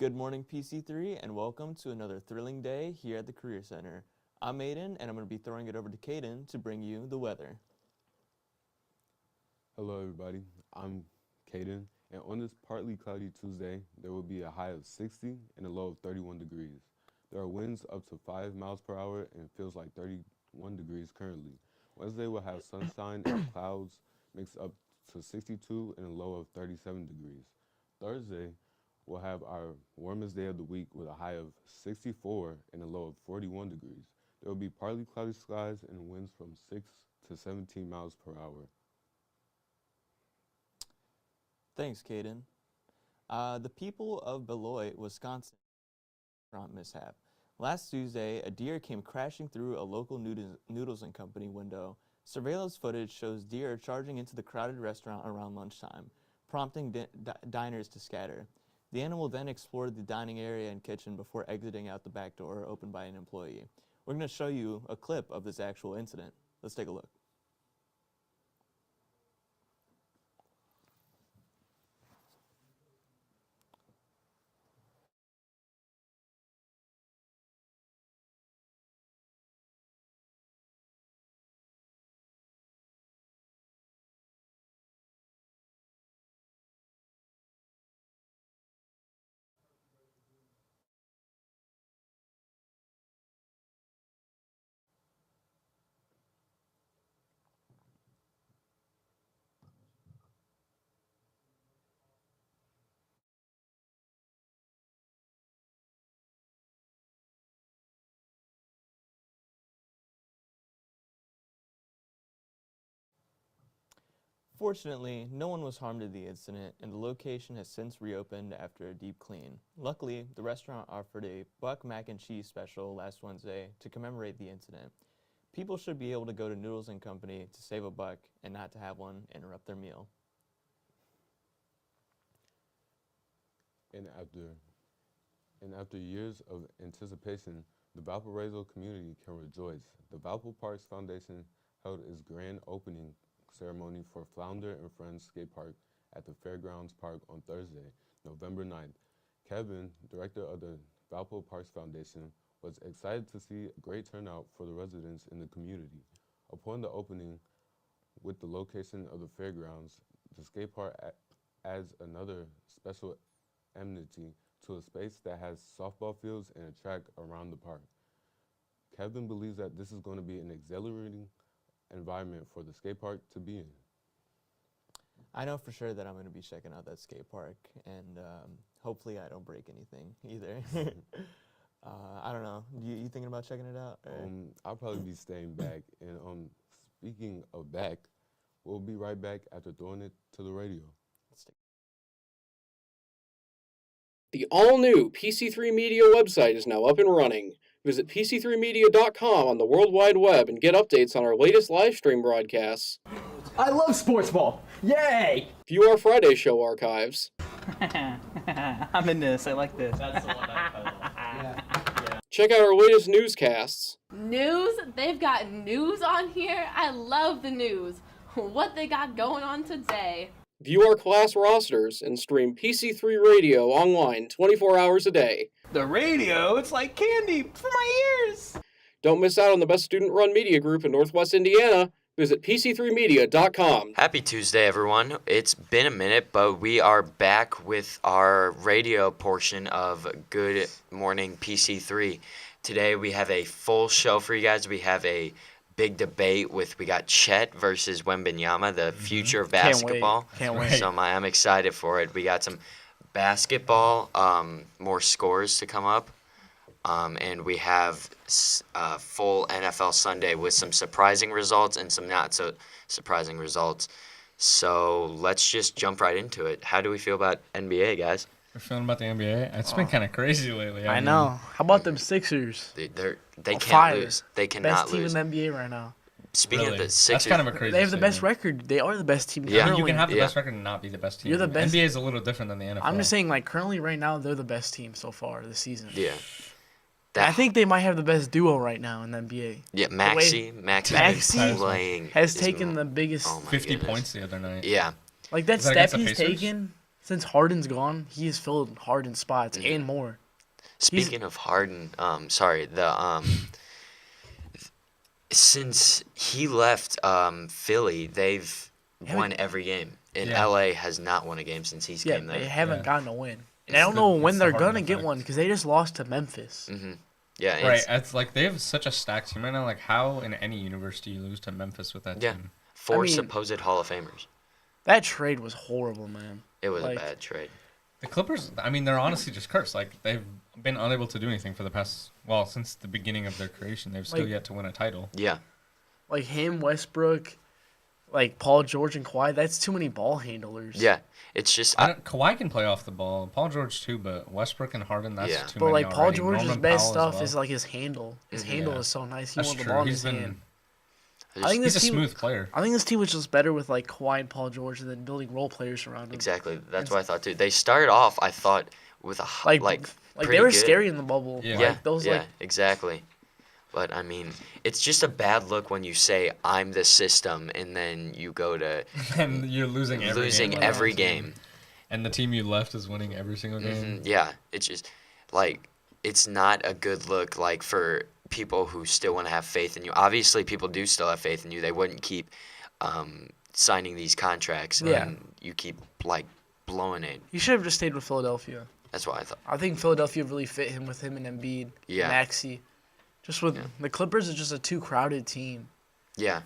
Good morning, PC3, and welcome to another thrilling day here at the Career Center. I'm Aiden, and I'm going to be throwing it over to Caden to bring you the weather. Hello everybody, I'm Caden, and on this partly cloudy Tuesday, there will be a high of 60 and a low of 31 degrees. There are winds up to 5 miles per hour and it feels like 31 degrees currently. Wednesday will have sunshine and clouds mixed up to 62 and a low of 37 degrees. Thursday, we'll have our warmest day of the week with a high of 64 and a low of 41 degrees. There will be partly cloudy skies and winds from 6 to 17 miles per hour. Thanks, Caden. The people of Beloit, Wisconsin, restaurant mishap. Last Tuesday, a deer came crashing through a local Noodles & Company window. Surveillance footage shows deer charging into the crowded restaurant around lunchtime, prompting diners to scatter. The animal then explored the dining area and kitchen before exiting out the back door opened by an employee. We're going to show you a clip of this actual incident. Let's take a look. Fortunately, no one was harmed in the incident, and the location has since reopened after a deep clean. Luckily, the restaurant offered a buck mac and cheese special last Wednesday to commemorate the incident. People should be able to go to Noodles & Company to save a buck and not to have one interrupt their meal. And after years of anticipation, the Valparaiso community can rejoice. The Valpo Parks Foundation held its grand opening ceremony for Flounder and Friends Skate Park at the Fairgrounds Park on Thursday, November 9th. Kevin, director of the Valpo Parks Foundation, was excited to see a great turnout for the residents in the community. Upon the opening, with the location of the fairgrounds, the skate park adds another special amenity to a space that has softball fields and a track around the park. Kevin believes that this is going to be an exhilarating environment for the skate park to be in. I know for sure that I'm going to be checking out that skate park, and hopefully I don't break anything either. I don't know. You thinking about checking it out? I'll probably be staying back. And speaking of back, we'll be right back after throwing it to the radio. The all-new PC3 Media website is now up and running. Visit PC3media.com on the World Wide Web and get updates on our latest live stream broadcasts. I love sports ball! Yay! View our Friday show archives. I'm in this. I like this. That's the one I Check out our latest newscasts. News? They've got news on here? I love the news. What they got going on today? View our class rosters and stream PC3 Radio online 24 hours a day. The radio? It's like candy for my ears! Don't miss out on the best student-run media group in Northwest Indiana. Visit PC3media.com. Happy Tuesday, everyone. It's been a minute, but we are back with our radio portion of Good Morning PC3. Today we have a full show for you guys. We have a big debate we got Chet versus Wembanyama, the future of basketball. Can't wait. So I'm excited for it. We got some basketball, more scores to come up. And we have a full NFL Sunday with some surprising results and some not so surprising results. So let's just jump right into it. How do we feel about NBA, guys? We're feeling about the NBA. It's been kind of crazy lately. I know. How about them Sixers? They can't fire. lose. They cannot Best team lose. in the NBA right now. Speaking of Really? the Sixers, That's kind of a crazy They have the best statement. record. They are the best team. Yeah. I mean, you currently. can have the Yeah. best record and not be the best team. You're the best- NBA is a little different than the NFL. I'm just saying, like, currently right now, they're the best team so far this season. yeah. I think they might have the best duo right now in the NBA. Yeah, Maxey Maxey playing Has is taken mo- the biggest. Oh my 50 goodness. points the other night. Yeah, Like, that Is that against step the he's Pacers? taken. since Harden's gone, he has filled Harden's spots and more. Speaking of Harden, since he left Philly, they've won every game. And LA has not won a game since he's came there. They haven't gotten a win. And It's I don't know when it's they're the going to Harden get effect. one because they just lost to Memphis. Yeah, Right. It's like they have such a stacked team right now. Like, how in any universe do you lose to Memphis with that Yeah. team? 4 I mean- supposed Hall of Famers. That trade was horrible, man. It was like- a bad trade. The Clippers, I mean, they're honestly just cursed. Like, they've been unable to do anything for the past, well, since the beginning of their creation. They've still Like- yet to win a title. Yeah. Like him, Westbrook, like Paul George and Kawhi, that's too many ball handlers. Yeah. It's just Kawhi can play off the ball. Paul George, too, but Westbrook and Harden, that's Yeah. too But many like Paul already. George's Norman best Powell as stuff well. is like his handle. His handle is so nice. He That's wants the true. ball in He's his been. hand. just- I think He's this a team, smooth player. I think this team was just better with like Kawhi and Paul George and then building role players around him. exactly. That's what I thought too. They started off, I thought, with a Like they pretty were good. scary in the bubble. Yeah. Yeah, Like those yeah, like exactly. But I mean, it's just a bad look when you say I'm the system and then you go to And you're losing every losing game. every game. And the team you left is winning every single game. Yeah, it's just like it's not a good look like for people who still want to have faith in you. Obviously, people do still have faith in you. They wouldn't keep signing these contracts Yeah. and you keep like blowing it. he should have just stayed with Philadelphia. That's what I thought. I think Philadelphia really fit him with him and Embiid, Yeah. Maxey. Just with the Clippers is just a too crowded team. Yeah.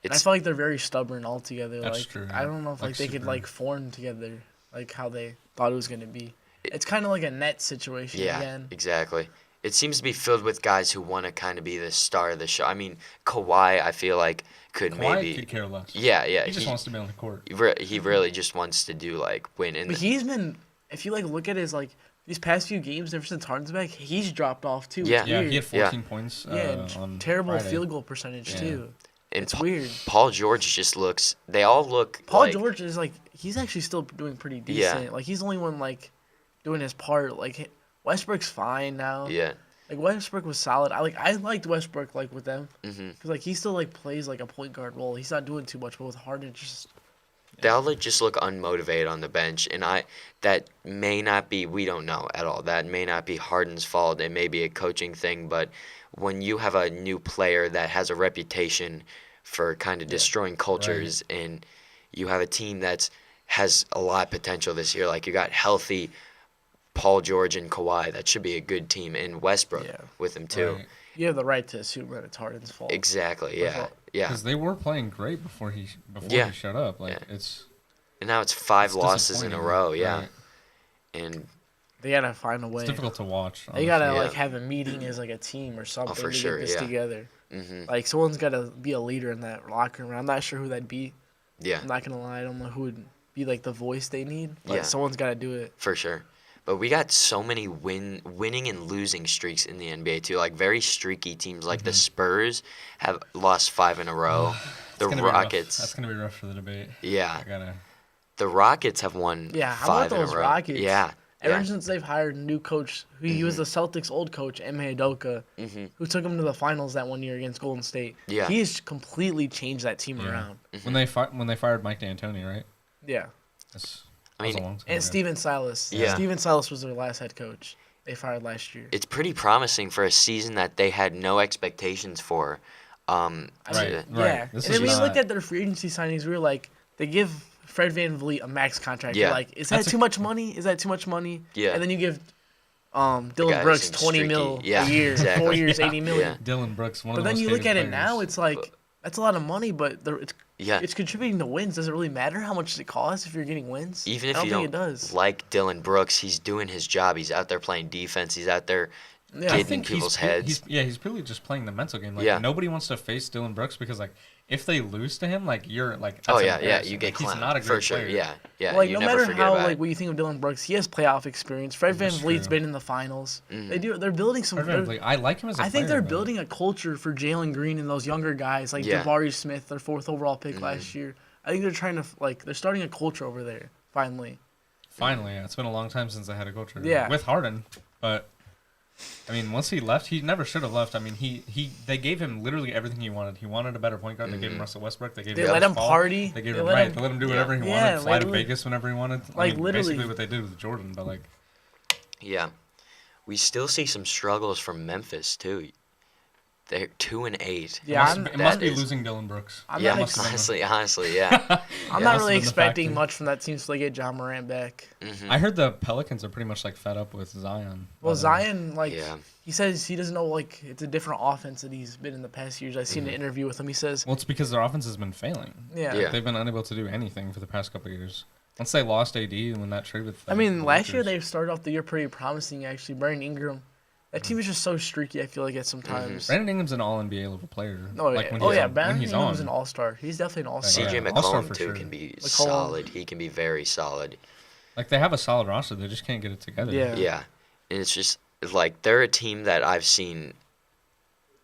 And I It's feel like they're very stubborn altogether. That's like true, I yeah. don't know if Like like they could super- like form together like how they thought it was gonna be. It's kind of like a Nets situation yeah, again. exactly. It seems to be filled with guys who want to kind of be the star of the show. I mean, Kawhi, I feel like could Kawhi maybe. could care less. Yeah, yeah. He just wants to be on the court. He really just wants to do like win. And But he's been, if you like look at his like these past few games ever since Harden's back, he's dropped off too. Yeah. It's Yeah, weird. he had Yeah. 14 points. Yeah, and on terrible Friday. field goal percentage Yeah. too. and It's weird. Paul George just looks. They all look. Paul like, George is like he's actually still doing pretty Yeah. decent. Like he's the only one like doing his part. Like Westbrook's fine now. Yeah. Like Westbrook was solid. I liked Westbrook like with them hmm because like he still like plays like a point guard role. He's not doing too much, but with Harden, it's just They all just look unmotivated on the bench, and that may not be. We don't know at all. That may not be Harden's fault. It may be a coaching thing, but when you have a new player that has a reputation for kind of destroying cultures, and you have a team that has a lot of potential this year, like you got healthy Paul George and Kawhi, that should be a good team, and Westbrook Yeah. with him too. Right. you have the right to assume that it's Harden's fault. Exactly. Yeah. all. Yeah. Because they were playing great before he Yeah. showed up. Like Yeah. it's And now it's 5 it's losses in a disappointing. row. Yeah. Right. And They gotta find a way. It's difficult to watch. They gotta Yeah. like have a meeting as like a team or something for to sure, get this yeah. together. hmm Like someone's gotta be a leader in that locker room. I'm not sure who that'd be. yeah, I'm not gonna lie. I don't know who would be like the voice they need. But Yeah. someone's gotta do it. for sure. But we got so many winning and losing streaks in the NBA too. Like very streaky teams, like the Spurs have lost 5 in a row. The It's gonna be rough. Rockets, That's gonna be rough for the debate. yeah, I gotta. the Rockets have won Yeah, how 5 about in those a row. Rockets? Yeah, Ever yeah. since they've hired a new coach, he was the Celtics' old coach, Ime Udoka, hmm who took them to the finals that one year against Golden State. Yeah. He has completely changed that team Yeah. around. When they fired Mike D'Antoni, right? Yeah. That's, I that was mean, a long time And ago. Steven Silas. Yeah. Steven Silas was their last head coach. They fired last year. It's pretty promising for a season that they had no expectations for. I mean, Right. Yeah. This And is then we not- looked at their free agency signings. We were like, they give Fred VanVleet a max contract. Yeah. We're like, is that That's a- too much money? Is that too much money? Yeah. And then you give guy Dylan who Brooks seems 20 streaky. mil Yeah, a year, exactly. 4 years, Yeah. 80 million. Yeah. Dylan Brooks, one But of the then most you look at hated it now, players. it's like that's a lot of money, but Yeah. it's contributing to wins. Does it really matter how much it costs if you're getting wins? Even I if don't you think don't it does. like Dylan Brooks, he's doing his job. He's out there playing defense. He's out there Yeah. I getting think people's he's, heads. He's purely just playing the mental game. Like Yeah. nobody wants to face Dylan Brooks because like if they lose to him, like you're like Oh that's yeah, yeah, embarrassing. you get Like, he's clowned not a great for sure. player. Yeah, yeah. Like you no never matter forget how about like it. what you think of Dylan Brooks, he has playoff experience. Fred That's VanVleet's true. been in the finals. Mhm. They're building some. Fred VanVleet, I like him as a I think player, they're but- building a culture for Jalen Green and those younger guys like Yeah. Mm-hmm. Jabari Smith, their 4th overall pick last year. I think they're trying to they're starting a culture over there finally. Finally, yeah, it's been a long time since I had a culture. Yeah. With Harden, but I mean, once he left, he never should have left. I mean, they gave him literally everything he wanted. He wanted a better point guard. They gave him Russell Westbrook. They gave him let him Paul. party. They gave They him let right. him- They let him do whatever he Yeah, wanted. Fly to literally. Vegas whenever he wanted. Like, I mean, literally. basically what they did with Jordan. But like, Yeah. We still see some struggles from Memphis too. They're 2-8. Yeah, it must be is- losing Dylan Brooks. I'm Yeah, not ex- honestly, yeah. I'm Yeah. not Must really have been the expecting factor. much from that team until they get John Morant back. I heard the Pelicans are pretty much like fed up with Zion. Well, But, Zion, like, Yeah. he says he doesn't know, like, it's a different offense that he's been in the past years. I've seen an interview with him. He says, Well, it's because their offense has been failing. yeah. Yeah. They've been unable to do anything for the past couple of years. Once they lost AD and when that trade with I mean, the last year Lakers- they started off the year pretty promising, actually. Brandon Ingram. That team is just so streaky, I feel like, at sometimes. Brandon Ingram's an All NBA level player. Oh, like yeah. when Oh, he's yeah. on, when Brandon he's Ingram's on. an all-star. He's definitely an all-star. CJ Yeah, All-Star McCollum for too sure. can be McCollum. solid. He can be very solid. Like they have a solid roster, they just can't get it together. Yeah. Yeah. And it's just like they're a team that I've seen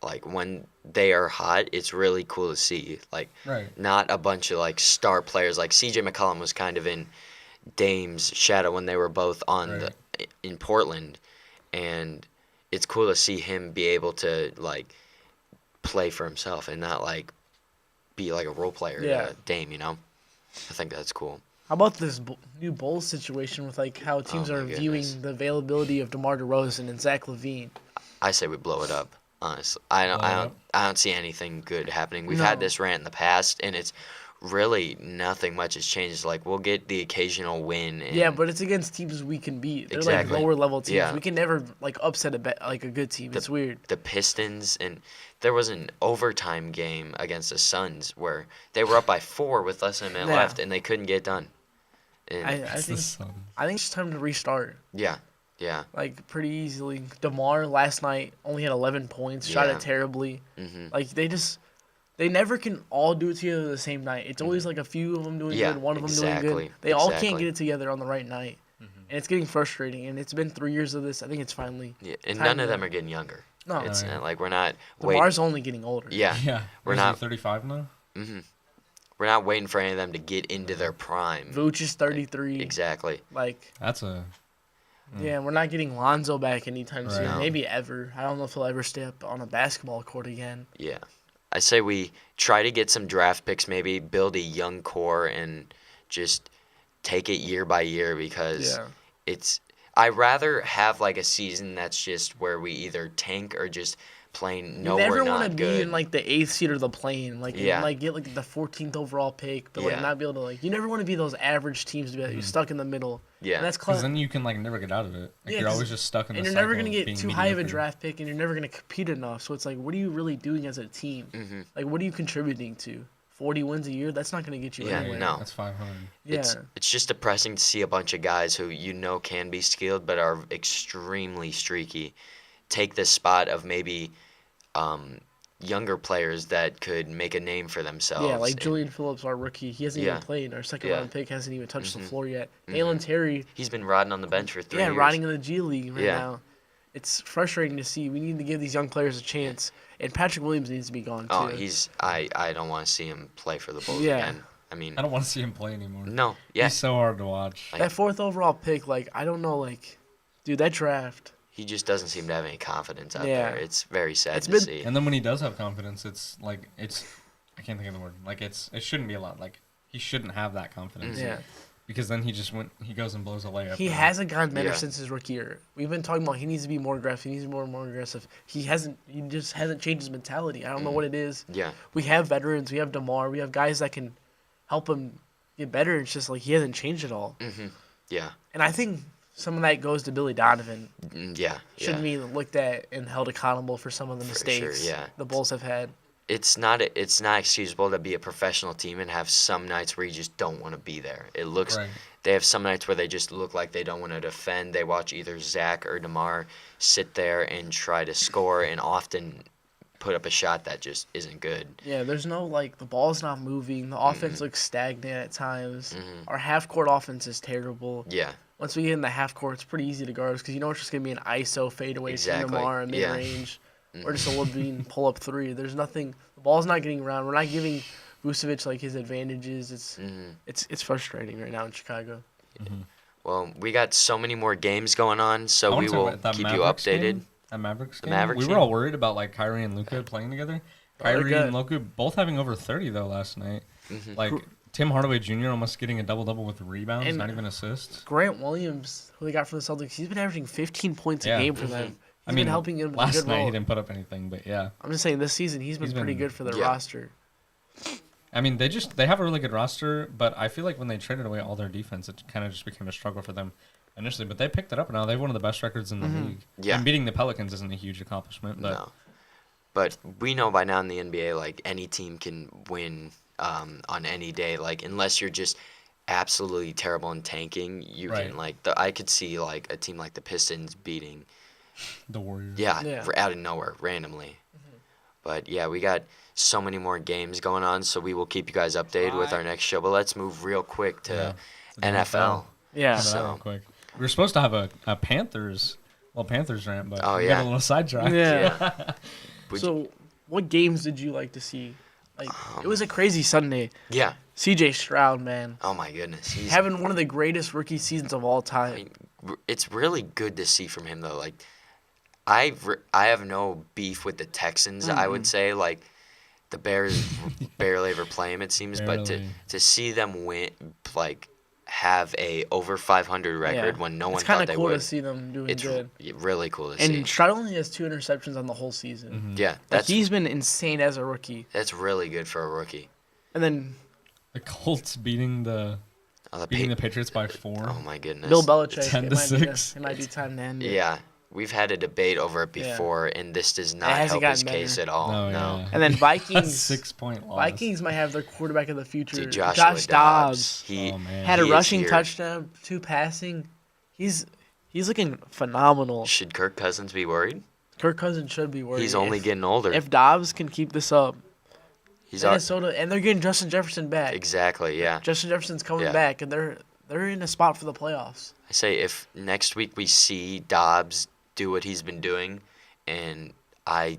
like when they are hot, it's really cool to see. Like Right. not a bunch of like star players. Like CJ McCollum was kind of in Dame's shadow when they were both on in Portland, and it's cool to see him be able to like play for himself and not like be like a role player Yeah. to Dame, you know? I think that's cool. How about this new Bulls situation with, like, how teams Oh, my are goodness. viewing the availability of DeMar DeRozan and Zach LaVine? I say we blow it up. Honestly, Blow it up? I don't see anything good happening. We've had No. this rant in the past, and it's really nothing much has changed. Like we'll get the occasional win. And Yeah, but it's against teams we can beat. They're Exactly. like lower level teams. Yeah. We can never like upset like a good team. It's weird. the Pistons, and there was an overtime game against the Suns where they were up by 4 with less than a minute Yeah. left, and they couldn't get done. And I It's the think Suns. it's time to restart. yeah, Like pretty easily. DeMar last night only had 11 points. Shot Yeah. it terribly. hmm Like they never can all do it together the same night. It's always like a few of them doing Yeah, good, one of them doing exactly, good. They all can't exactly. get it together on the right night, and it's getting frustrating. And it's been 3 years of this. I think it's finally. yeah, and Time none of to- them are getting younger. No, It's yeah. like we're not waiting. DeMar's only getting older. Yeah, Yeah. We're Is he not- 35 now? we're not waiting for any of them to get into their prime. Vooch is 33. Exactly. Like, That's a yeah, we're not getting Lonzo back anytime soon. Right. No. Maybe ever. I don't know if he'll ever step on a basketball court again. Yeah. I say we try to get some draft picks, maybe build a young core and just take it year by year because Yeah. it's I rather have like a season that's just where we either tank or just plain no you never we're want not to good. be in like the 8th seed or the plane, like Yeah. and, like get like the 14th overall pick, but like Yeah. not be able to like. You never want to be those average teams to be like, you're stuck in the middle. Yeah. And that's because cla- then you can like never get out of it. Like Yeah, you're 'cause- always just stuck in the and you're cycle never gonna of get being too high of a mediocre. draft pick, and you're never gonna compete enough. So it's like, what are you really doing as a team? Mm-hmm. Like, what are you contributing to? 40 wins a year? That's not gonna get you Yeah, anywhere. no. That's 500. Yeah. It's just depressing to see a bunch of guys who can be skilled but are extremely streaky take the spot of maybe younger players that could make a name for themselves. Yeah, like And Julian Phillips, our rookie, he hasn't Yeah. even played. Our second Yeah. round pick hasn't even touched the Mhm. floor yet. Mhm. Alan Terry, he's been rotting on the bench for 3 yeah, years. riding in the G League right Yeah. now. It's frustrating to see. We need to give these young players a chance. And Patrick Williams needs to be gone too. Oh, I don't want to see him play for the Bulls Yeah. again. I mean, I don't want to see him play anymore. no, yeah, He's so hard to watch. Like- That 4th overall pick, like, I don't know, like, dude, that draft. he just doesn't seem to have any confidence out Yeah. there. It's very sad It's to been- see. And then when he does have confidence, it's like I can't think of the word. Like it shouldn't be a lot. Like he shouldn't have that confidence. Yeah. Because then he goes and blows a layup. He and- hasn't gotten better Yeah. since his rookie year. We've been talking about he needs to be more aggressive. He needs to be more aggressive. He just hasn't changed his mentality. I don't know what it is. Yeah, We have veterans. We have DeMar. We have guys that can help him get better. It's just like he hasn't changed at all. yeah, And I think some of that goes to Billy Donovan. yeah, Shouldn't yeah. be looked at and held accountable for some of the For mistakes sure, yeah. the Bulls have had. It's not excusable to be a professional team and have some nights where you just don't want to be there. It looks Right. They have some nights where they just look like they don't want to defend. They watch either Zach or DeMar sit there and try to score, and often put up a shot that just isn't good. Yeah, there's no, like, the ball's not moving. The Mm-hmm. offense looks stagnant at times. Our half-court offense is terrible. Yeah, Once we get in the half-court, it's pretty easy to guard us because you know it's just going to be an ISO fadeaway Exactly, from DeMar, a yeah. mid-range, or just a Levine pull-up three. There's nothing. The ball's not getting around. We're not giving Vucevic, like, his advantages. It's frustrating right now in Chicago. Well, we got so many more games going on, so I wanna we talk will about that keep you Mavericks updated. game. That Mavericks game. Mavericks We were game? all worried about like Kyrie and Luka playing together. Kyrie and Luka both having over 30 though last night. Like Tim Hardaway Jr. almost getting a double-double with rebounds, And not even assists. Grant Williams, who they got from the Celtics, he's been averaging 15 points a game for them. He's been helping them with a last good night role. he didn't put up anything, but yeah. I'm just saying this season he's been pretty good for their roster. I mean, they have a really good roster, but I feel like when they traded away all their defense, it kind of just became a struggle for them initially. But they picked it up now. They have one of the best records in the league. Yeah. And beating the Pelicans isn't a huge accomplishment, but No. But we know by now in the NBA, like, any team can win on any day. Like, unless you're just absolutely terrible in tanking, you can, like, I could see, like, a team like the Pistons beating the Warriors. Yeah, out of nowhere, randomly. But, yeah, we got so many more games going on, so we will keep you guys updated with our next show. But let's move real quick to NFL. Yeah. So real quick. We were supposed to have a Panthers rant, but we got a little sidetracked. Yeah. So, what games did you like to see? Like, it was a crazy Sunday. Yeah. C.J. Stroud, man. Oh, my goodness. He's having one of the greatest rookie seasons of all time. I mean, it's really good to see from him, though. Like, I have no beef with the Texans, I would say. Like, the Bears barely ever play him, it seems. But to see them win, like, have a over 500 record when no one thought they would. It's kind of cool to see them doing good. It's really cool to see. And Stroud only has 2 interceptions on the whole season. Yeah. He's been insane as a rookie. That's really good for a rookie. And then the Colts beating the Patriots by 4. Oh, my goodness. Bill Belichick. 10-6. It might be time to end it. Yeah. We've had a debate over it before, and this does not help his case at all. No. And then Vikings. 6-point loss. Vikings might have their quarterback of the future. Dude, Josh Dobbs. He had a rushing touchdown, 2 passing. He's looking phenomenal. Should Kirk Cousins be worried? Kirk Cousins should be worried. He's only getting older. If Dobbs can keep this up. He's Minnesota, and they're getting Justin Jefferson back. Exactly, yeah. Justin Jefferson's coming back, and they're in a spot for the playoffs. I say if next week we see Dobbs do what he's been doing, and I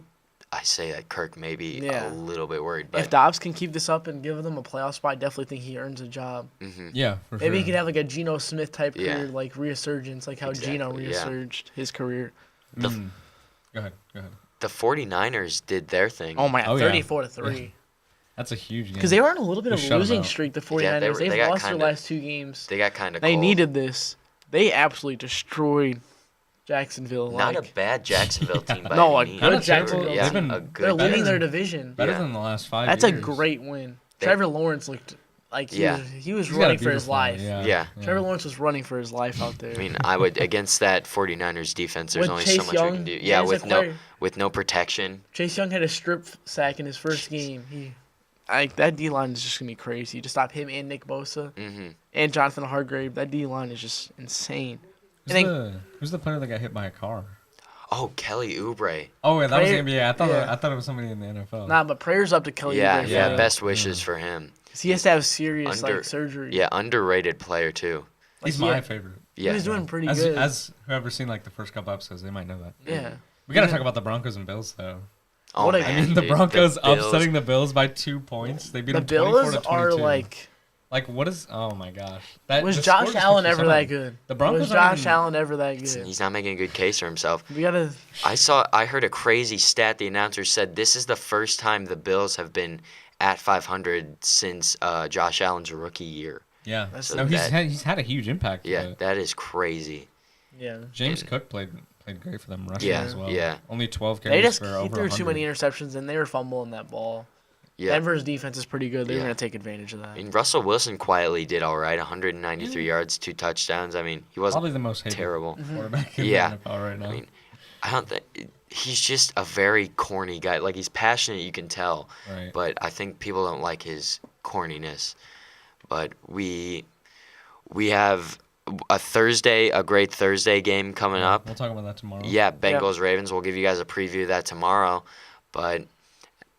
say that Kirk may be a little bit worried. But if Dobbs can keep this up and give them a playoff spot, I definitely think he earns a job. Yeah, for Maybe sure. he could have like a Geno Smith type career, like resurgence, like how Geno resurged his career. Go ahead. The 49ers did their thing. Oh my God, 34-3. That's a huge game. Because they were on a little bit of Just a shut 'em losing out. streak, the 49ers. Yeah, They've lost their last 2 games. They got kind of They cold. needed this. They absolutely destroyed Jacksonville. Not a bad Jacksonville team by no, any a means. good Jacksonville Yeah, team. a good They're leading team. their division. Better than the last 5 That's years. a great win. Trevor Lawrence looked like he was He's got a running for his beautiful- life. Yeah. Trevor Lawrence was running for his life out there. I mean, I would against that 49ers defense. There's With only Chase so much Young, we can do. yeah, Yeah, he's with no protection. Chase Young had a strip sack in his first game. That D line is just gonna be crazy. To stop him and Nick Bosa and Jonathan Hargrave, that D line is just insane. Who's the player that got hit by a car? Oh, Kelly Oubre. Oh, yeah, that was the NBA. I thought it was somebody in the NFL. Nah, but prayers up to Kelly Oubre. Yeah. Best wishes for him. 'Cause he has to have serious surgery. Yeah, underrated player too. He's my favorite. Yeah, he was doing pretty as, good. As whoever's seen like the first couple episodes, they might know that. Yeah. We gotta talk about the Broncos and Bills though. Oh, man, I mean, the Broncos upsetting the Bills by 2 points. They beat them 24-22. are like what is? Oh my gosh! Was Josh Allen ever that good? The Broncos. Was Josh Allen ever that good? He's not making a good case for himself. We gotta. I heard a crazy stat. The announcer said this is the first time the Bills have been at 500 since Josh Allen's rookie year. Yeah. So he's had a huge impact. Yeah, that is crazy. Yeah. James Cook played great for them rushing as well. Yeah. Only 12 carries for over 100. He threw too many interceptions and they were fumbling that ball. Yeah. Denver's defense is pretty good. They're going to take advantage of that. I mean, Russell Wilson quietly did all right. 193 yards, 2 touchdowns. I mean, he wasn't probably the most hated terrible quarterback in the NFL right now. I mean, I don't think he's just a very corny guy. Like, he's passionate, you can tell. Right. But I think people don't like his corniness. But we have a great Thursday game coming up. We'll talk about that tomorrow. Yeah, Bengals-Ravens. We'll give you guys a preview of that tomorrow. But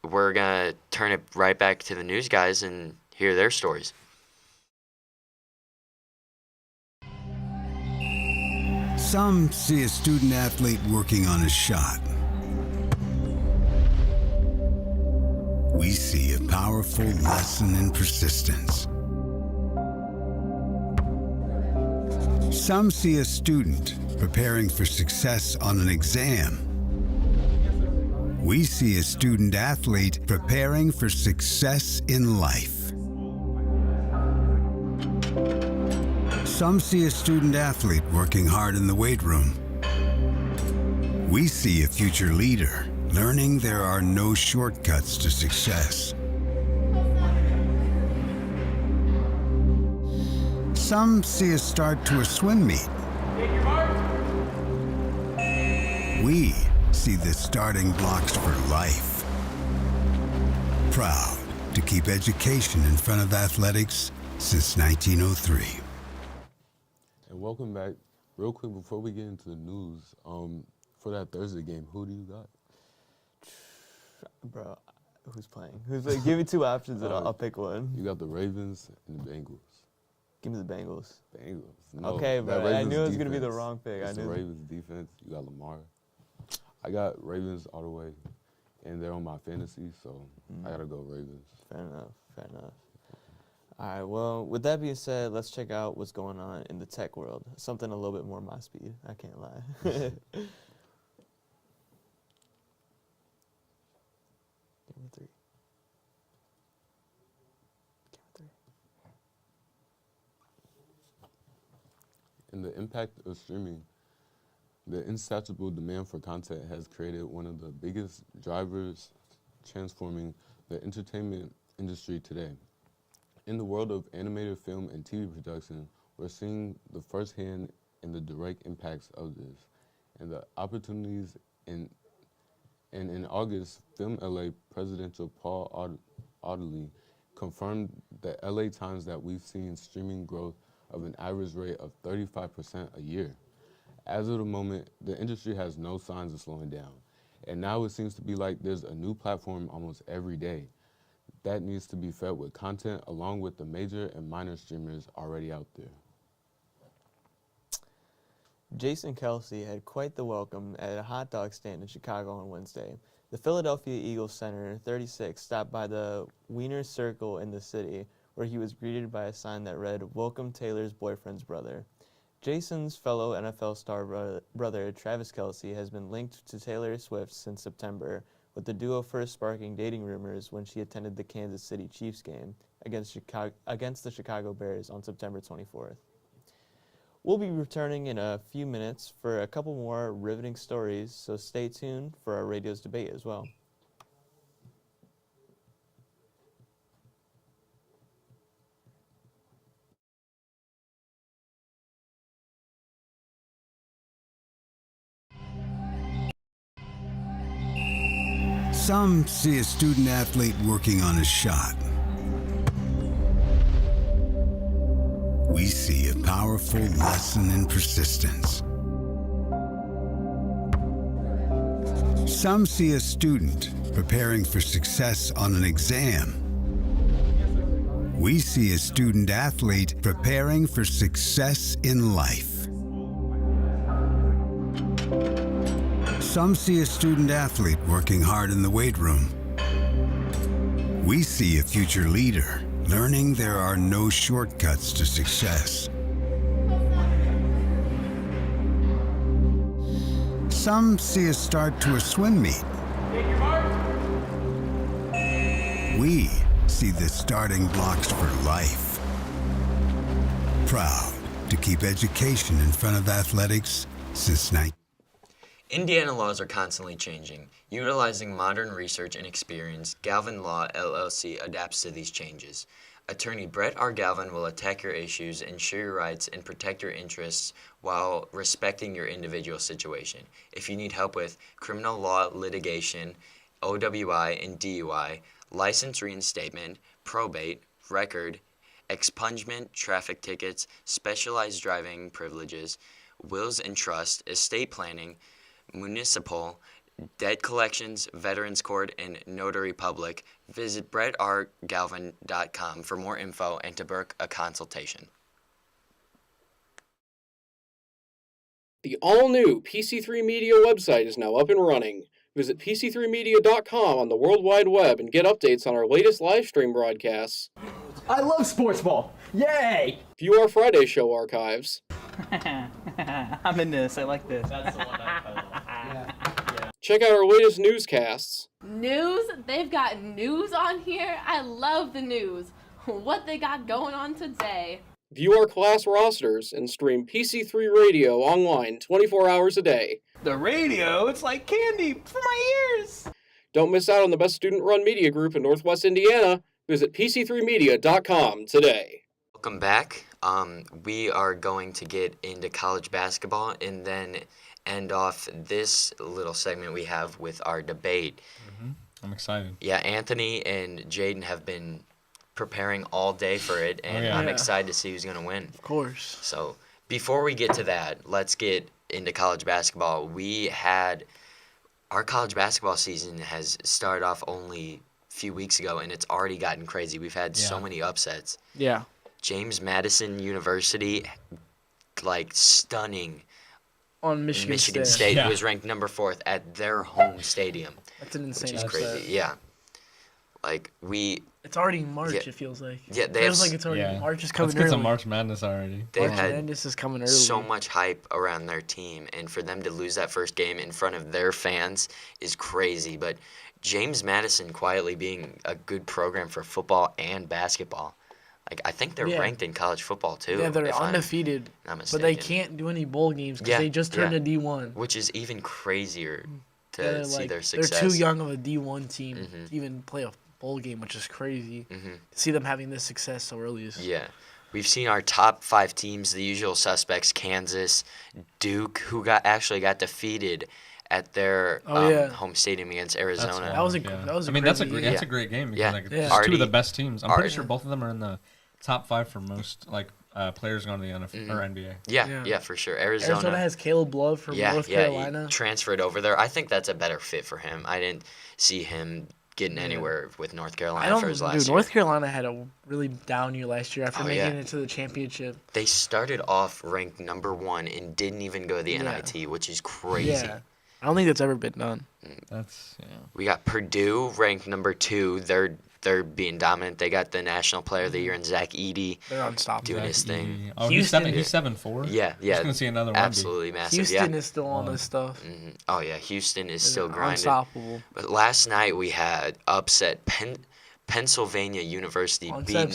we're going to turn it right back to the news guys and hear their stories. Some see a student athlete working on a shot. We see a powerful lesson in persistence. Some see a student preparing for success on an exam. We see a student athlete preparing for success in life. Some see a student athlete working hard in the weight room. We see a future leader learning there are no shortcuts to success. Some see a start to a swim meet. We see the starting blocks for life. Proud to keep education in front of athletics since 1903. And welcome back. Real quick, before we get into the news, for that Thursday game, who do you got? Bro, who's playing? Give me two options and I'll pick one. You got the Ravens and the Bengals. Give me the Bengals. Bengals. No, Okay, bro. I knew it was going to be the defense. wrong pick. It's the Ravens defense. You got Lamar. I got Ravens all the way, and they're on my fantasy, so I got to go Ravens. Fair enough. All right, well, with that being said, let's check out what's going on in the tech world. Something a little bit more my speed, I can't lie. Give me three. And the impact of streaming, the insatiable demand for content has created one of the biggest drivers transforming the entertainment industry today. In the world of animated film and TV production, we're seeing the firsthand and the direct impacts of this, and the opportunities in August, Film LA presidential Paul Audley confirmed the LA Times that we've seen streaming growth of an average rate of 35% a year. As of the moment, the industry has no signs of slowing down, and now it seems to be like there's a new platform almost every day that needs to be fed with content along with the major and minor streamers already out there. Jason Kelsey had quite the welcome at a hot dog stand in Chicago on Wednesday. The Philadelphia Eagles center, 36, stopped by the Wiener Circle in the city, where he was greeted by a sign that read, "Welcome Taylor's boyfriend's brother." Jason's fellow NFL star brother, Travis Kelsey, has been linked to Taylor Swift since September, with the duo first sparking dating rumors when she attended the Kansas City Chiefs game against the Chicago Bears on September 24th. We'll be returning in a few minutes for a couple more riveting stories, so stay tuned for our radio's debate as well. Some see a student athlete working on a shot. We see a powerful lesson in persistence. Some see a student preparing for success on an exam. We see a student athlete preparing for success in life. Some see a student athlete working hard in the weight room. We see a future leader learning there are no shortcuts to success. Some see a start to a swim meet. We see the starting blocks for life. Proud to keep education in front of athletics since 19. Indiana laws are constantly changing. Utilizing modern research and experience, Galvin Law LLC adapts to these changes. Attorney Brett R. Galvin will attack your issues, ensure your rights, and protect your interests while respecting your individual situation. If you need help with criminal law litigation, OWI and DUI, license reinstatement, probate, record, expungement, traffic tickets, specialized driving privileges, wills and trust, estate planning, municipal, debt collections, veterans court, and notary public, visit brettrgalvin.com for more info and to book a consultation. The all-new PC3 Media website is now up and running. Visit PC3media.com on the World Wide Web and get updates on our latest live stream broadcasts. I love sports ball. Yay! View our Friday show archives. I'm in this. I like this. That's the one I check out our latest newscasts. News? They've got news on here? I love the news. What they got going on today? View our class rosters and stream PC3 Radio online 24 hours a day. The radio, it's like candy for my ears. Don't miss out on the best student-run media group in Northwest Indiana. Visit PC3Media.com today. Welcome back. We are going to get into college basketball and then end off this little segment we have with our debate. I'm excited. Yeah, Anthony and Jaden have been preparing all day for it, and I'm excited to see who's going to win. Of course. So before we get to that, let's get into college basketball. Our college basketball season has started off only a few weeks ago, and it's already gotten crazy. We've had so many upsets. Yeah. James Madison University, stunning. On Michigan State, who was ranked number 4th at their home stadium. That's an insane which is upset. crazy. Yeah. It's already March, it feels like. Yeah, it feels like it's already March is coming Let's get early. some March Madness already. March Madness is coming early. So much hype around their team, and for them to lose that first game in front of their fans is crazy. But James Madison quietly being a good program for football and basketball. I think they're ranked in college football too. Yeah, they're undefeated, but they can't do any bowl games because they just turned to D1. Which is even crazier to see their success. They're too young of a D1 team to even play a bowl game, which is crazy. To see them having this success so early is... Yeah. We've seen our top 5 teams, the usual suspects, Kansas, Duke, who actually got defeated at their home stadium against Arizona. That was a that's a great game because it's 2 of the best teams. I'm pretty sure both of them are in the top 5 for most players going to the NFL or NBA. Yeah, for sure. Arizona has Caleb Love from North Carolina. He transferred over there. I think that's a better fit for him. I didn't see him getting anywhere with North Carolina for his last year. North Carolina had a really down year last year after making it to the championship. They started off ranked number 1 and didn't even go to the NIT, which is crazy. Yeah. I don't think that's ever been done. We got Purdue ranked number 2. They're being dominant. They got the National Player of the Year in Zach Edey. They're unstoppable. Doing his thing. Oh, Houston, he's 7'4". Yeah. Just gonna see another one. Absolutely massive. Houston is still on this stuff. Oh yeah, Houston is still grinding. Unstoppable. But last night we had upset Pennsylvania University beating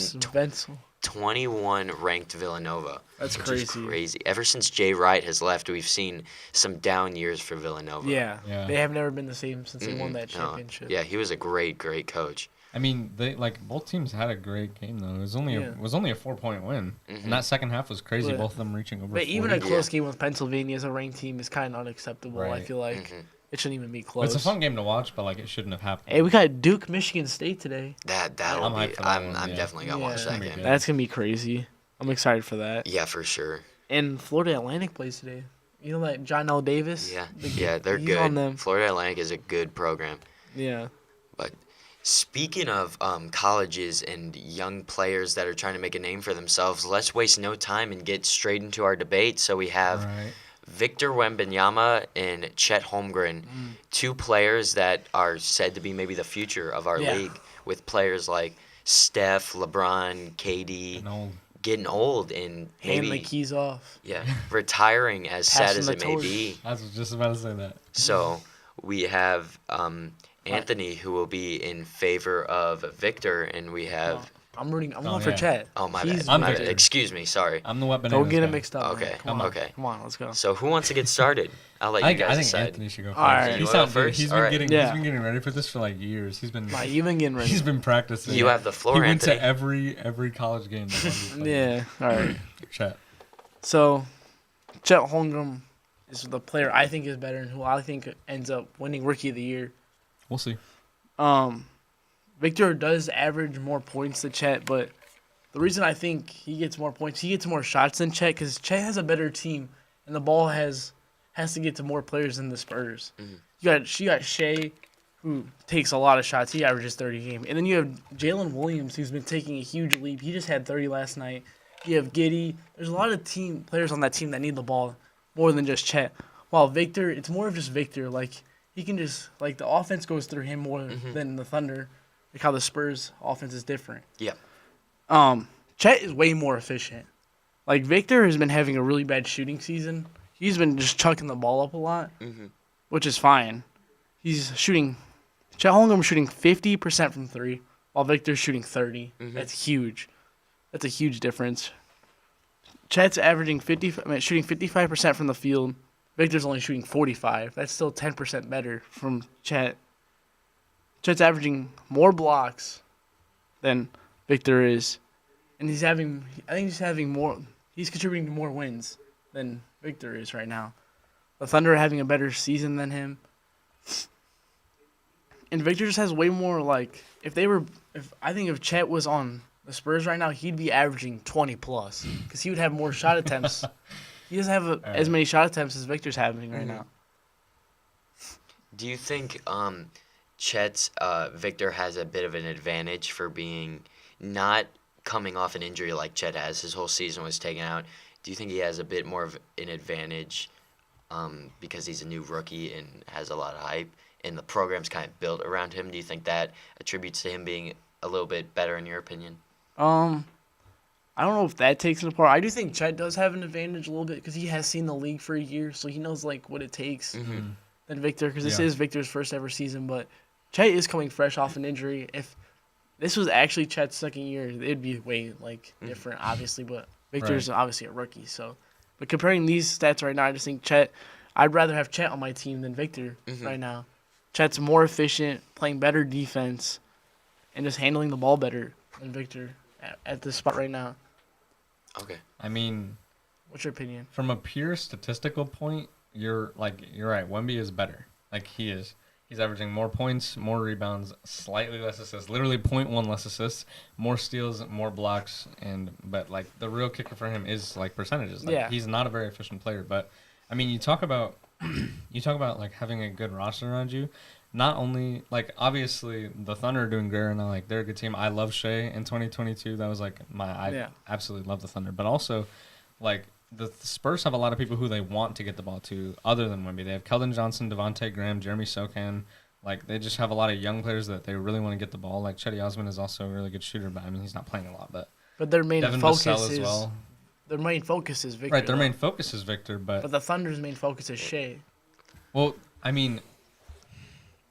21 ranked Villanova. That's which crazy. Is crazy. Ever since Jay Wright has left, we've seen some down years for Villanova. Yeah. They have never been the same since they won that championship. Yeah, he was a great coach. I mean, they both teams had a great game though. It was only a 4-point win, and that second half was crazy. Both of them reaching over. But 40. even a close game with Pennsylvania as a ranked team is kind of unacceptable. I feel like it shouldn't even be close. It's a fun game to watch, but it shouldn't have happened. Hey, we got Duke, Michigan State today. That'll be. I'm definitely gonna watch that game. That's gonna be crazy. I'm excited for that. Yeah, for sure. And Florida Atlantic plays today. You know that John L. Davis? Yeah, they're good. On them. Florida Atlantic is a good program. Yeah. But speaking of colleges and young players that are trying to make a name for themselves, let's waste no time and get straight into our debate. So we have Victor Wembanyama and Chet Holmgren, 2 players that are said to be maybe the future of our league, with players like Steph, LeBron, KD. Getting old and maybe handing the keys off. Yeah, retiring as sad as it may be. I was just about to say that. So we have Anthony, who will be in favor of Victor, and we have. I'm going for Chet. Oh, my bad. Excuse me. Sorry. I'm the weapon. Don't get it mixed up. Okay. Come on, let's go. So who wants to get started? I'll let you guys decide. I think Anthony should go first. All right. He's go first? He's been getting ready for this for years. He's been getting ready. He's been practicing. You have the floor, He went Anthony. to every college game. Yeah. All right. Chet. So, Chet Holmgren is the player I think is better and who I think ends up winning Rookie of the Year. We'll see. Victor does average more points than Chet, but the reason I think he gets more points, he gets more shots than Chet because Chet has a better team, and the ball has to get to more players than the Spurs. You got Shea, who takes a lot of shots. He averages 30 a game. And then you have Jalen Williams, who's been taking a huge leap. He just had 30 last night. You have Giddey. There's a lot of players on that team that need the ball more than just Chet. While Victor, it's more of just Victor. He can just, the offense goes through him more than the Thunder. How the Spurs offense is different. Yeah. Chet is way more efficient. Victor has been having a really bad shooting season. He's been just chucking the ball up a lot, which is fine. he's shooting. Chet Holmgren's shooting 50% from three, while Victor's shooting 30. That's huge. That's a huge difference. Chet's averaging shooting 55% from the field. Victor's only shooting 45. That's still 10% better from Chet. Chet's averaging more blocks than Victor is, and he's contributing to more wins than Victor is right now. The Thunder are having a better season than him. And Victor just has way more, like, if Chet was on the Spurs right now, he'd be averaging 20 plus because he would have more shot attempts. He doesn't have as many shot attempts as Victor's having right now. Do you think Victor has a bit of an advantage for being not coming off an injury like Chet has? His whole season was taken out. Do you think he has a bit more of an advantage because he's a new rookie and has a lot of hype, and the program's kind of built around him? Do you think that attributes to him being a little bit better in your opinion? I don't know if that takes it apart. I do think Chet does have an advantage a little bit because he has seen the league for a year, so he knows like what it takes than Victor, because this is Victor's first ever season. But Chet is coming fresh off an injury. If this was actually Chet's second year, it'd be way different, obviously. But Victor's obviously a rookie, so. But comparing these stats right now, I just think Chet. I'd rather have Chet on my team than Victor right now. Chet's more efficient, playing better defense, and just handling the ball better than Victor at this spot right now. Okay. I mean, what's your opinion? From a pure statistical point, you're right. Wemby is better. Like, he is. He's averaging more points, more rebounds, slightly less assists, literally 0.1 less assists, more steals, more blocks, but like the real kicker for him is like percentages. Like, he's not a very efficient player, but I mean, you talk about like having a good roster around you. Not only, like, obviously the Thunder are doing great right now. Like, they're a good team. I love Shea in 2022. That was like I absolutely love the Thunder. But also, like, the Spurs have a lot of people who they want to get the ball to other than Wemby. They have Keldon Johnson, Devontae Graham, Jeremy Sokan. Like, they just have a lot of young players that they really want to get the ball. Like, Chetty Osman is also a really good shooter, but I mean, he's not playing a lot. But their main Devin focus Vassell is as well. Their main focus is Victor. Right, their main focus is Victor, but the Thunder's main focus is Shea. Well, I mean,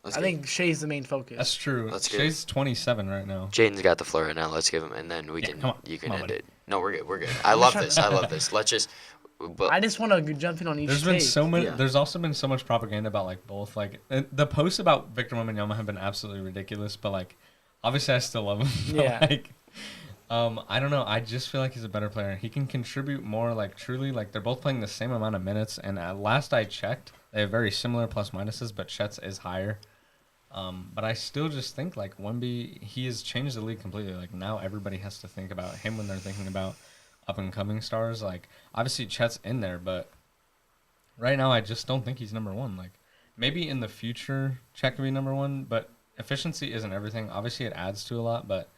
I think Shea's the main focus. That's true. Shea's 27 right now. Jaden's got the floor right now. Let's give him, and then you can end it. No, we're good. We're good. I love this. Let's just. But I just want to jump in on each. There's been so many. Yeah. There's also been so much propaganda about like both. Like the posts about Victor Wembanyama have been absolutely ridiculous. But like, obviously, I still love him. Yeah. Like, I don't know. I just feel like he's a better player. He can contribute more. Like, truly, like they're both playing the same amount of minutes. And at last I checked, they have very similar plus minuses, but Chet's is higher. But I still just think like Wemby, he has changed the league completely. Like, now everybody has to think about him when they're thinking about up and coming stars. Like, obviously Chet's in there, but right now I just don't think he's number one. Like, maybe in the future Chet could be number one, but efficiency isn't everything. Obviously it adds to a lot, but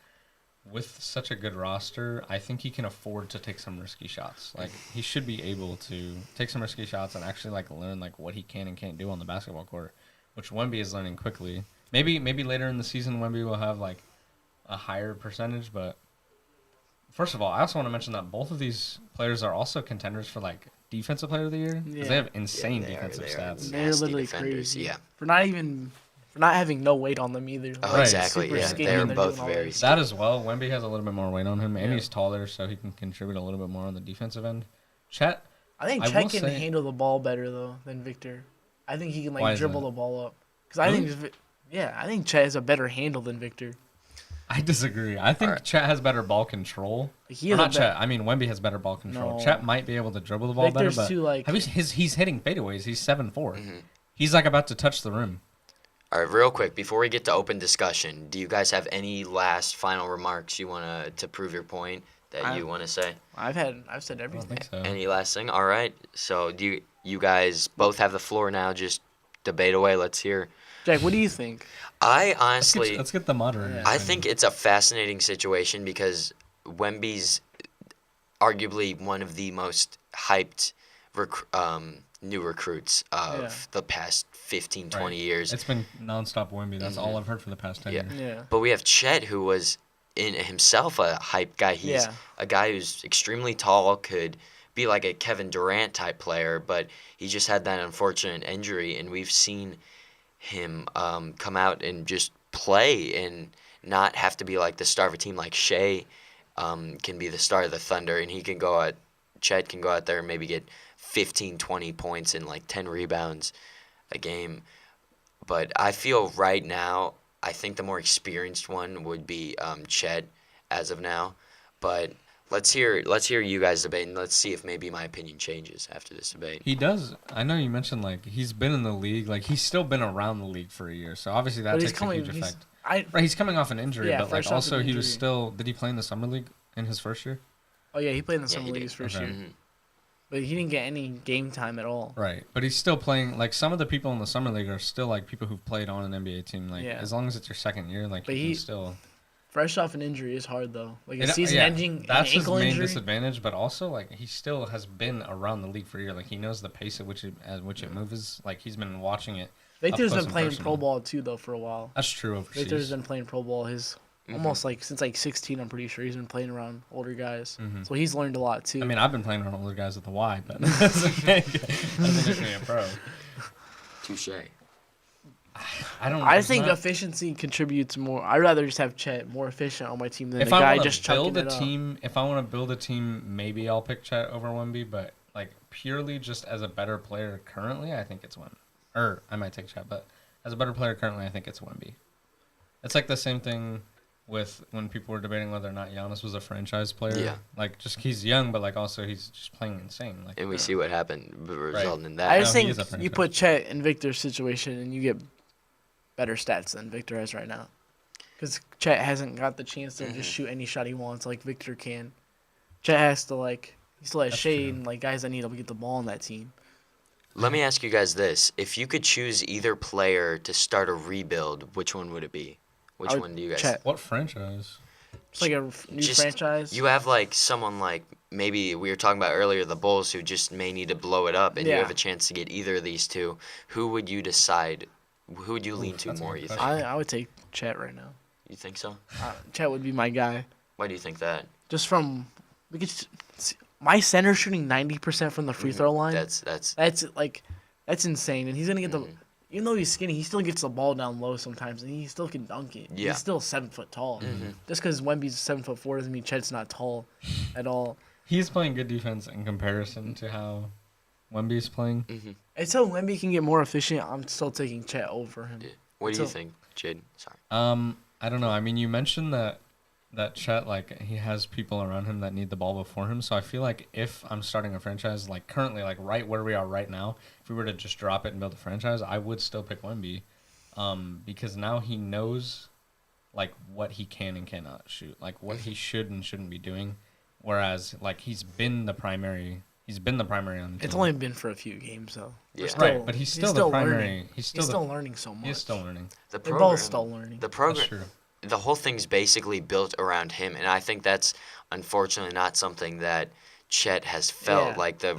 with such a good roster, I think he can afford to take some risky shots. Like, he should be able to take some risky shots and actually like learn like what he can and can't do on the basketball court, which Wemby is learning quickly. Maybe later in the season Wemby will have like a higher percentage, but first of all, I also want to mention that both of these players are also contenders for like defensive player of the year because they have insane defensive stats. They're literally crazy. Yeah. For not having no weight on them either. Oh, right. Exactly. Yeah, they're both very skinny. That as well. Wemby has a little bit more weight on him, and he's taller, so he can contribute a little bit more on the defensive end. Chet, I think Chet can handle the ball better though than Victor. I think he can like dribble the ball up. Because I think Chet has a better handle than Victor. I disagree. I think Chet has better ball control. Chet. I mean, Wemby has better ball control. No. Chet might be able to dribble the ball Victor's better, but too, like, he's hitting fadeaways. He's 7'4". He's like about to touch the rim. All right, real quick, before we get to open discussion, do you guys have any last final remarks you want to prove your point that you want to say? I've said everything. I think so. Any last thing? All right. So do you guys both have the floor now? Just debate away. Let's hear. Jack, what do you think? I honestly... Let's get the moderator. I think it's a fascinating situation because Wemby's arguably one of the most hyped new recruits of the past 15, 20 years. It's been nonstop Wemby. That's all I've heard for the past 10 years. Yeah. But we have Chet, who was in himself a hyped guy. He's a guy who's extremely tall, could be like a Kevin Durant type player, but he just had that unfortunate injury, and we've seen him come out and just play and not have to be like the star of a team like Shea can be the star of the Thunder, and Chet can go out there and maybe get 15, 20 points and like 10 rebounds a game. But I feel right now, I think the more experienced one would be Chet as of now. But let's hear you guys debate, and let's see if maybe my opinion changes after this debate. He does. I know you mentioned like he's been in the league, like he's still been around the league for a year, so obviously that takes a huge effect. Right, he's coming off an injury, Yeah, but like fresh off also an he was injury. still. Did he play in the summer league in his first year? Oh yeah, he played in the Yeah, summer he league did. his first Okay. year, but he didn't get any game time at all. Right, but he's still playing. Like some of the people in the summer league are still like people who've played on an NBA team. Like Yeah. as long as it's your second year, like But you he- can still. Fresh off an injury is hard though. Like a Yeah, season-ending that's his ankle main injury. disadvantage, but also like he still has been around the league for a year. Like he knows the pace at which it moves. Like he's been watching it. Victor's close been and playing personal. pro ball too though for a while. That's true overseas. Victor's been playing pro ball almost like since like 16. I'm pretty sure he's been playing around older guys, so he's learned a lot too. I mean, I've been playing around older guys with the Y, but that's okay. Doesn't make me a pro. Touche. I think efficiency contributes more. I'd rather just have Chet more efficient on my team than If a I guy want just to build chucking a it up. team, if I want to build a team, maybe I'll pick Chet over Wemby. But like purely just as a better player currently, I think it's Wemby. Or I might take Chet, but as a better player currently, I think it's Wemby. It's like the same thing with when people were debating whether or not Giannis was a franchise player. Yeah. Like just he's young, but like also he's just playing insane. Like And we see what happened resulting in that. I just No, he think is a franchise you put Chet in Victor's situation and you get better stats than Victor has right now. Because Chet hasn't got the chance to just shoot any shot he wants like Victor can. Chet has to he still has That's Shade true. and guys that need to get the ball on that team. Let me ask you guys this: if you could choose either player to start a rebuild, which one would it be? Which I would- one do you guys? Chet. what franchise? It's like a new Just- franchise. You have like someone like maybe we were talking about earlier, the Bulls, who just may need to blow it up, and you Yeah. have a chance to get either of these two. Who would you decide? Who would you lean to that's a more? good You question. think? I would take Chet right now. You think so? Chet would be my guy. Why do you think that? Just from my center shooting 90% from the free throw line. That's That's insane, and he's gonna get Mm-hmm. the. Even though he's skinny, he still gets the ball down low sometimes, and he still can dunk it. Yeah. He's still 7 foot tall. Mm-hmm. Just because Wemby's 7'4" doesn't mean Chet's not tall at all. He's playing good defense in comparison to how Wemby's playing. Until Wemby can get more efficient, I'm still taking Chet over him. What do you So- think, Jade? Sorry. I don't know. I mean, you mentioned that Chet, like, he has people around him that need the ball before him. So I feel like if I'm starting a franchise, like, currently, like, right where we are right now, if we were to just drop it and build a franchise, I would still pick Wemby, because now he knows, like, what he can and cannot shoot, like, what he should and shouldn't be doing. Whereas, like, he's been the primary on the team. It's only been for a few games, though. Yeah. right, but he's still the primary. Learning. He's He's still still learning so much. He's still learning. The They're program, both still learning. the That's program, true. the whole thing's basically built around him, and I think that's unfortunately not something that Chet has felt. Yeah. Like the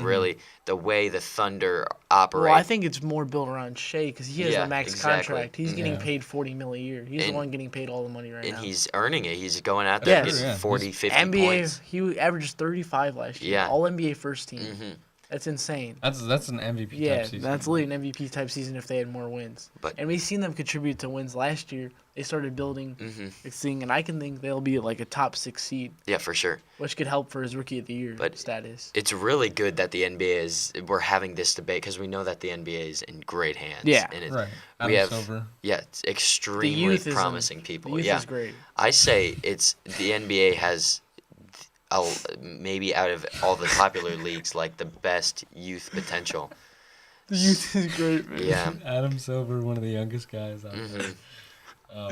way the Thunder operate. Well, I think it's more built around Shea because he has Yeah, a max exactly. contract. He's getting Yeah. paid $40 million a year. He's the And- one getting paid all the money right and now. he's earning it. He's going out there Yes. getting Yeah. 40, 50 NBA, points. he averaged 35 last year. Yeah. All NBA first team. hmm That's insane. That's an MVP Yeah, type season. that's literally an MVP type season if they had more wins. But- And we've seen them contribute to wins last year. They started building this thing, and I can think they'll be like a top 6 seed, Yeah, for sure. which could help for his rookie of the year But- status. It's really good that the NBA we're having this debate because we know that the NBA is in great hands. Yeah. And right. we Adam have Silver. it's The extremely youth is promising The people. youth Yeah. is great. I say the NBA has maybe out of all the popular leagues like the best youth potential. The youth is great, man. Yeah. Adam Silver, one of the youngest guys out there. All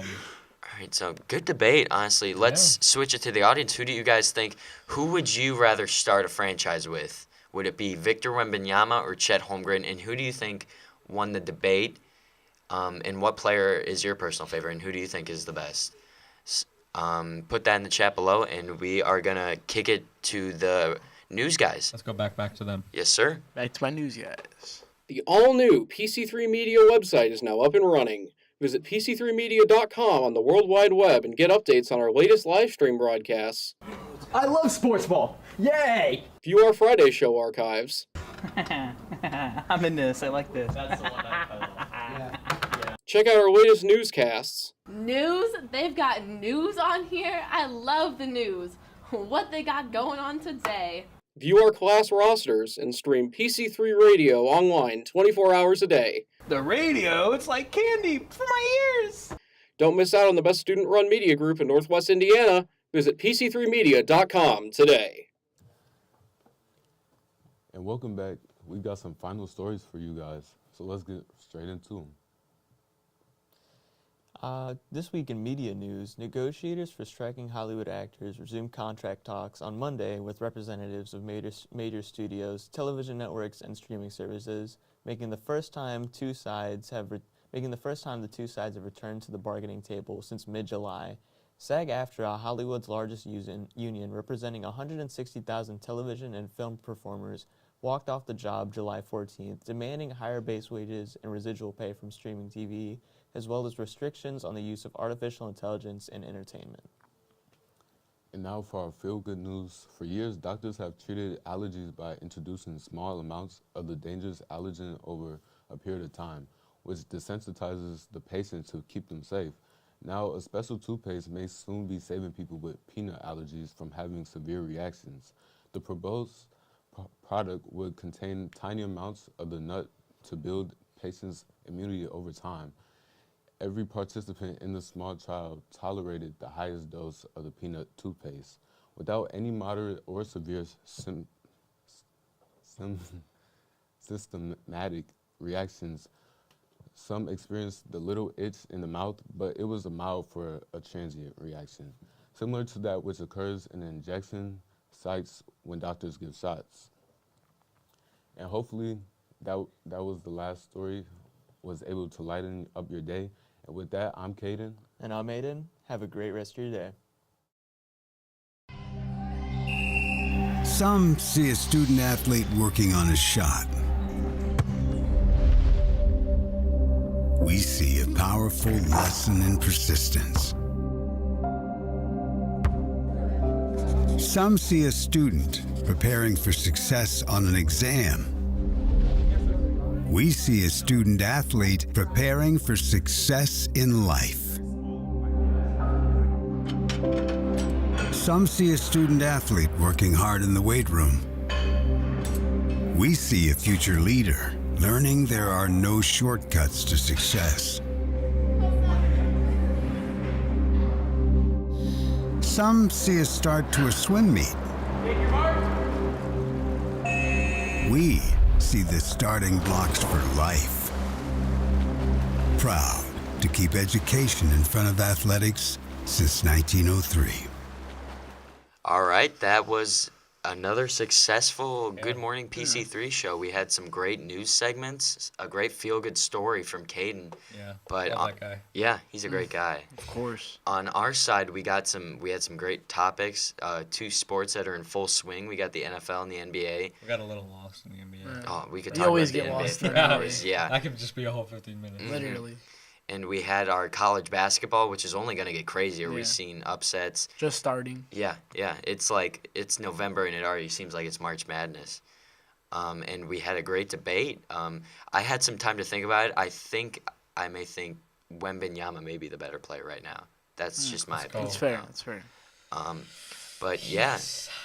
right, so good debate, honestly. Let's switch it to the audience. Who do you guys think? Who would you rather start a franchise with? Would it be Victor Wembanyama or Chet Holmgren? And who do you think won the debate? And what player is your personal favorite? And who do you think is the best? Put that in the chat below, and we are gonna kick it to the news guys. Let's go back to them. Yes, sir. Back to my news, guys. The all-new PC3 Media website is now up and running. Visit PC3Media.com on the World Wide Web and get updates on our latest live stream broadcasts. I love sports ball. Yay! View our Friday show archives. I'm in this. I like this. Check out our latest newscasts. News? They've got news on here? I love the news. What they got going on today? View our class rosters and stream PC3 Radio online 24 hours a day. The radio, it's like candy for my ears. Don't miss out on the best student-run media group in Northwest Indiana. Visit PC3media.com today. And welcome back. We got some final stories for you guys, so let's get straight into them. This week in media news, negotiators for striking Hollywood actors resumed contract talks on Monday with representatives of major studios, television networks, and streaming services, making the first time the two sides have returned to the bargaining table since mid-July. SAG-AFTRA, Hollywood's largest union, representing 160,000 television and film performers, walked off the job July 14th, demanding higher base wages and residual pay from streaming TV, as well as restrictions on the use of artificial intelligence in entertainment. And now for our feel-good news. For years, doctors have treated allergies by introducing small amounts of the dangerous allergen over a period of time, which desensitizes the patient to keep them safe. Now, a special toothpaste may soon be saving people with peanut allergies from having severe reactions. The proposed product would contain tiny amounts of the nut to build patients' immunity over time. Every participant in the small trial tolerated the highest dose of the peanut toothpaste without any moderate or severe systematic reactions. Some experienced the little itch in the mouth, but it was mild for a transient reaction, similar to that which occurs in injection sites when doctors give shots. And hopefully that was the last story, was able to lighten up your day. And with that, I'm Caden. And I'm Aiden. Have a great rest of your day. Some see a student athlete working on a shot. We see a powerful lesson in persistence. Some see a student preparing for success on an exam. We see a student athlete preparing for success in life. Some see a student athlete working hard in the weight room. We see a future leader learning there are no shortcuts to success. Some see a start to a swim meet. We see the starting blocks for life. Proud to keep education in front of athletics since 1903. All right, that was another successful Good Morning PC3 show. We had some great news segments, a great feel-good story from Caden. Yeah, but love that guy. Yeah, he's a great guy. Of course. On our side, we had some great topics. Two sports that are in full swing. We got the NFL and the NBA. We got a little lost in the NBA. Oh, we could You talk always about the get NBA lost for in the hours. NBA. Yeah. That could just be a whole 15 minutes. Literally. And we had our college basketball, which is only going to get crazier. Yeah. We've seen upsets. Just starting. Yeah. It's like it's November and it already seems like it's March Madness. And we had a great debate. I had some time to think about it. I may think Wembanyama may be the better player right now. That's just my opinion. That's fair. That's fair. But yeah,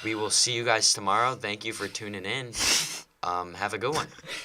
we will see you guys tomorrow. Thank you for tuning in. Have a good one.